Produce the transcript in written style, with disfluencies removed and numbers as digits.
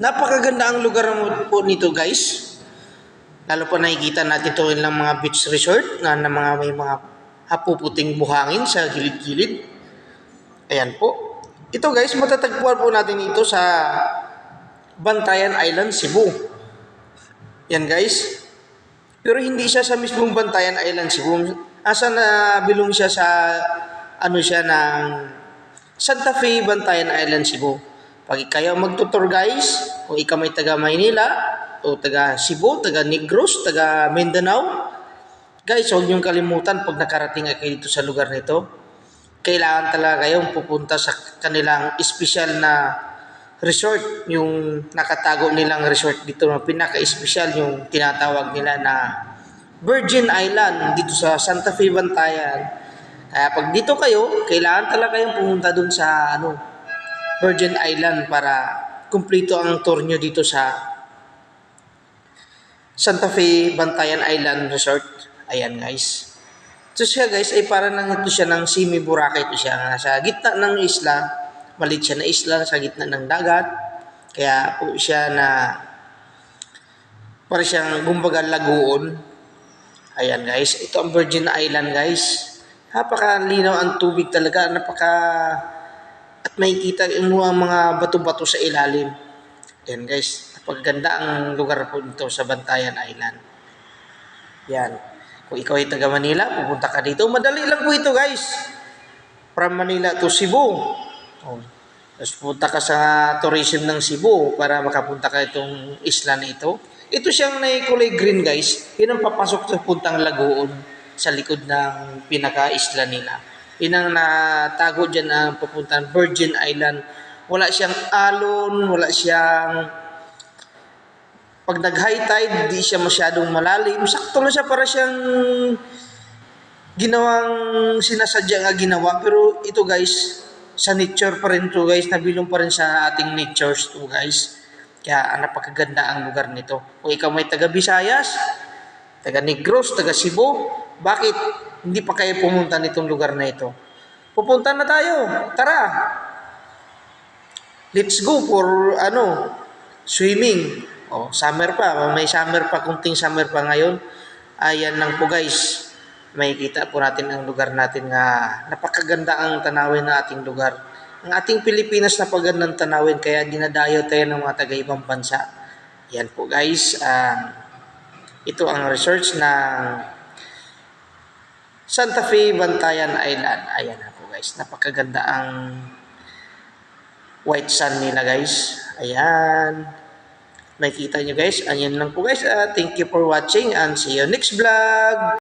Napakaganda ang lugar po nito guys. Lalo pa nakikita natin ito ng mga beach resort na mga may mga hapuputing buhangin sa gilid-gilid. Ayan po. Ito guys, matatagpuan po natin ito sa Bantayan Island, Cebu. Yan guys. Pero hindi siya sa mismong Bantayan Island, Cebu. Asa na bilong siya sa siya ng Santa Fe, Bantayan Island, Cebu. Pag kayo magtutur guys, kung ikaw may taga Maynila, o taga Cebu, taga Negros, taga Mindanao, guys, huwag niyong kalimutan pag nakarating kayo dito sa lugar nito, kailangan talaga kayong pupunta sa kanilang espesyal na resort, yung nakatago nilang resort dito, na pinaka-espesyal yung tinatawag nila na Virgin Island dito sa Santa Fe, Bantayan. Kaya pag dito kayo, kailangan talaga kayong pumunta dun sa Virgin Island para kumpleto ang tour nyo dito sa Santa Fe Bantayan Island Resort. Ayan guys. So siya guys ay para nang ito siya ng semi-Boracay. Ito siya nasa gitna ng isla. Maliit siya na isla sa gitna ng dagat. Kaya po siya na para siyang gumbaga lagoon. Ayan guys. Ito ang Virgin Island guys. Napakalinaw ang tubig talaga. At makikita mo ang mga bato-bato sa ilalim. Yan guys, napaganda ang lugar po dito sa Bantayan Island. Yan. Kung ikaw ay taga Manila, pupunta ka dito. Madali lang po ito guys. From Manila to Cebu. Tapos pupunta ka sa tourism ng Cebu para makapunta ka itong isla na ito. Ito siyang naikulay green guys. Yun ang papasok sa puntang lagoon sa likod ng pinaka-isla nila. Yun ang natago dyan ang papuntang Virgin Island. Wala siyang alon, wala siyang... Pag nag-high tide, di siya masyadong malalim. Sakto lang siya para siyang ginawang sinasadya nga ginawa. Pero ito guys, sa nature pa rin to guys, nabilong pa rin sa ating natures to guys. Kaya napakaganda ang lugar nito. Kung ikaw may taga Visayas, taga Negros, taga Cebu, bakit hindi pa kayo pumunta nitong lugar na ito? Pupunta na tayo. Tara. Let's go for swimming. Summer pa. May summer pa, kunting summer pa ngayon. Ayan lang po guys. Makikita po natin ang lugar natin nga napakaganda ang tanawin ng ating lugar. Ang ating Pilipinas napagandang tanawin kaya dinadayo tayo ng mga taga-ibang bansa. Yan po guys. Ito ang research ng Santa Fe, Bantayan Island. Ayan na po guys. Napakaganda ang white sun nila guys. Ayan. Makikita nyo guys. Ayan lang po guys. Thank you for watching and see you next vlog.